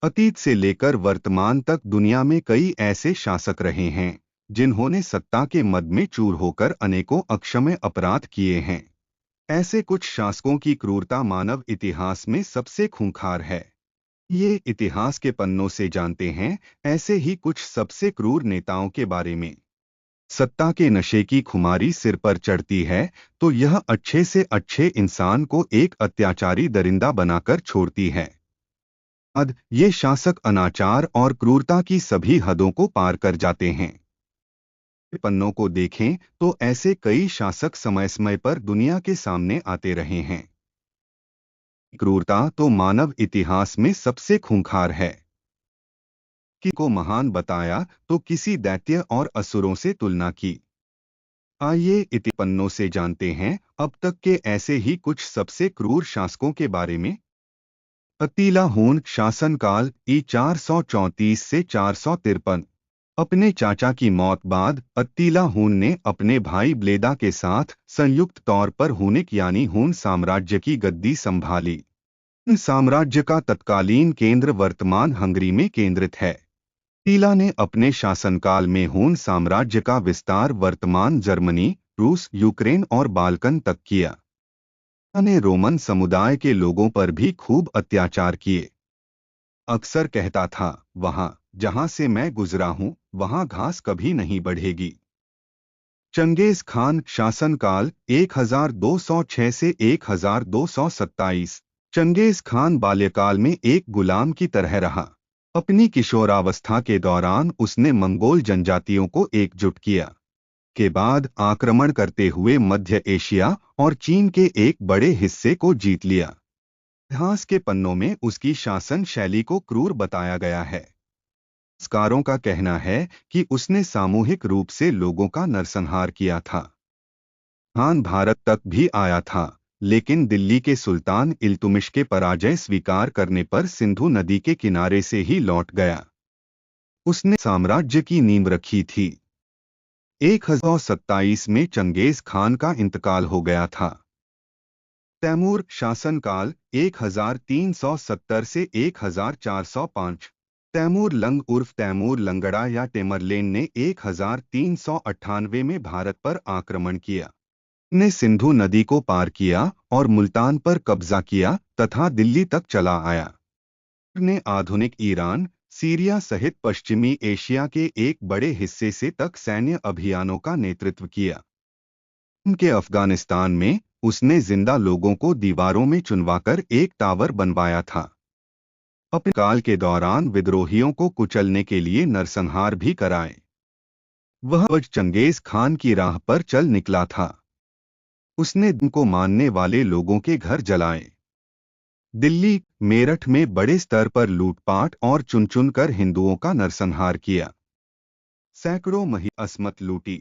अतीत से लेकर वर्तमान तक दुनिया में कई ऐसे शासक रहे हैं जिन्होंने सत्ता के मद में चूर होकर अनेकों अक्षम्य अपराध किए हैं। ऐसे कुछ शासकों की क्रूरता मानव इतिहास में सबसे खूंखार है। ये इतिहास के पन्नों से जानते हैं। ऐसे ही कुछ सबसे क्रूर नेताओं के बारे में। सत्ता के नशे की खुमारी सिर पर चढ़ती है तो यह अच्छे से अच्छे इंसान को एक अत्याचारी दरिंदा बनाकर छोड़ती है। ये शासक अनाचार और क्रूरता की सभी हदों को पार कर जाते हैं। पन्नों को देखें तो ऐसे कई शासक समय समय पर दुनिया के सामने आते रहे हैं। क्रूरता तो मानव इतिहास में सबसे खूंखार है। को महान बताया तो किसी दैत्य और असुरों से तुलना की। आइए इति पन्नों से जानते हैं अब तक के ऐसे ही कुछ सबसे क्रूर शासकों के बारे में। अत्तीला हून शासनकाल ई 434 से 453। अपने चाचा की मौत बाद अत्तीला हून ने अपने भाई ब्लेदा के साथ संयुक्त तौर पर हुनिक यानी हून साम्राज्य की गद्दी संभाली। साम्राज्य का तत्कालीन केंद्र वर्तमान हंगरी में केंद्रित है। अत्तीला ने अपने शासनकाल में हून साम्राज्य का विस्तार वर्तमान जर्मनी, रूस, यूक्रेन और बाल्कन तक किया। ने रोमन समुदाय के लोगों पर भी खूब अत्याचार किए। अक्सर कहता था, वहां जहां से मैं गुजरा हूं वहां घास कभी नहीं बढ़ेगी। चंगेज खान शासनकाल 1206 से 1227। चंगेज खान बाल्यकाल में एक गुलाम की तरह रहा। अपनी किशोरावस्था के दौरान उसने मंगोल जनजातियों को एकजुट किया। के बाद आक्रमण करते हुए मध्य एशिया और चीन के एक बड़े हिस्से को जीत लिया। इतिहास के पन्नों में उसकी शासन शैली को क्रूर बताया गया है। इतिहासकारों का कहना है कि उसने सामूहिक रूप से लोगों का नरसंहार किया था। खान भारत तक भी आया था, लेकिन दिल्ली के सुल्तान इल्तुमिश के पराजय स्वीकार करने पर सिंधु नदी के किनारे से ही लौट गया। उसने साम्राज्य की नींव रखी थी। 1027 में चंगेज खान का इंतकाल हो गया था। तैमूर शासनकाल 1370 से 1405। तैमूर लंग उर्फ तैमूर लंगड़ा या टेमरलेन ने 1398 में भारत पर आक्रमण किया। ने सिंधु नदी को पार किया और मुल्तान पर कब्जा किया तथा दिल्ली तक चला आया। ने आधुनिक ईरान, सीरिया सहित पश्चिमी एशिया के एक बड़े हिस्से से तक सैन्य अभियानों का नेतृत्व किया। उनके अफगानिस्तान में उसने जिंदा लोगों को दीवारों में चुनवाकर एक टावर बनवाया था। अपने काल के दौरान विद्रोहियों को कुचलने के लिए नरसंहार भी कराए। वह चंगेज खान की राह पर चल निकला था। उसने उनको मानने वाले लोगों के घर जलाए। दिल्ली, मेरठ में बड़े स्तर पर लूटपाट और चुन चुन कर हिंदुओं का नरसंहार किया। सैकड़ों असमत लूटी।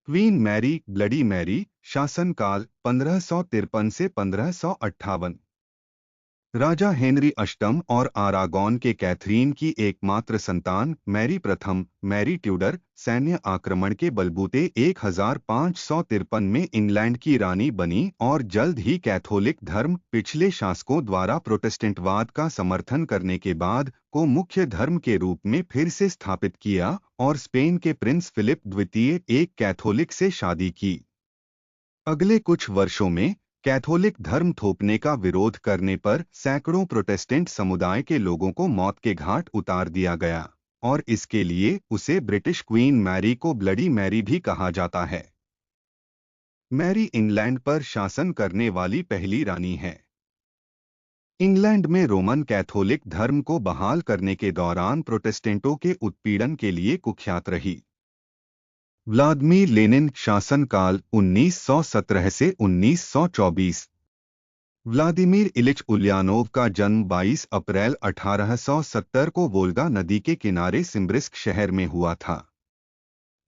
क्वीन मैरी, ब्लडी मैरी शासनकाल 1553 से 1558। राजा हेनरी अष्टम और आरागॉन के कैथरीन की एकमात्र संतान मैरी प्रथम, मैरी ट्यूडर, सैन्य आक्रमण के बलबूते 1553 में इंग्लैंड की रानी बनी और जल्द ही कैथोलिक धर्म पिछले शासकों द्वारा प्रोटेस्टेंटवाद का समर्थन करने के बाद को मुख्य धर्म के रूप में फिर से स्थापित किया और स्पेन के प्रिंस फिलिप द्वितीय एक कैथोलिक से शादी की। अगले कुछ वर्षों में कैथोलिक धर्म थोपने का विरोध करने पर सैकड़ों प्रोटेस्टेंट समुदाय के लोगों को मौत के घाट उतार दिया गया और इसके लिए उसे ब्रिटिश क्वीन मैरी को ब्लडी मैरी भी कहा जाता है। मैरी इंग्लैंड पर शासन करने वाली पहली रानी है। इंग्लैंड में रोमन कैथोलिक धर्म को बहाल करने के दौरान प्रोटेस्टेंटों के उत्पीड़न के लिए कुख्यात रही। व्लादिमीर लेनिन शासनकाल 1917 से 1924। व्लादिमीर इलिच उल्यानोव का जन्म 22 अप्रैल 1870 को वोल्गा नदी के किनारे सिम्ब्रिस्क शहर में हुआ था।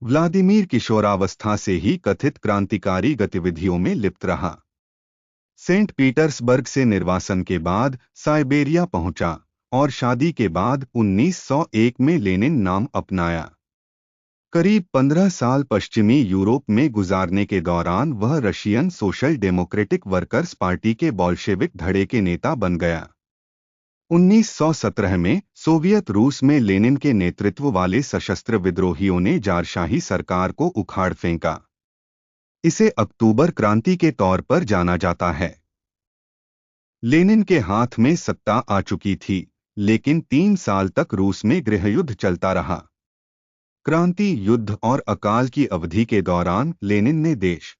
व्लादिमीर किशोरावस्था से ही कथित क्रांतिकारी गतिविधियों में लिप्त रहा। सेंट पीटर्सबर्ग से निर्वासन के बाद साइबेरिया पहुंचा और शादी के बाद 1901 में लेनिन नाम अपनाया। करीब 15 साल पश्चिमी यूरोप में गुजारने के दौरान वह Russian social democratic workers party के बोल्शेविक धड़े के नेता बन गया। 1917 में सोवियत रूस में लेनिन के नेतृत्व वाले सशस्त्र विद्रोहियों ने जारशाही सरकार को उखाड़ फेंका। इसे अक्टूबर क्रांति के तौर पर जाना जाता है। लेनिन के हाथ में सत्ता आ चुकी थी, लेकिन 3 साल तक रूस में गृहयुद्ध चलता रहा। क्रांति, युद्ध और अकाल की अवधि के दौरान लेनिन ने देश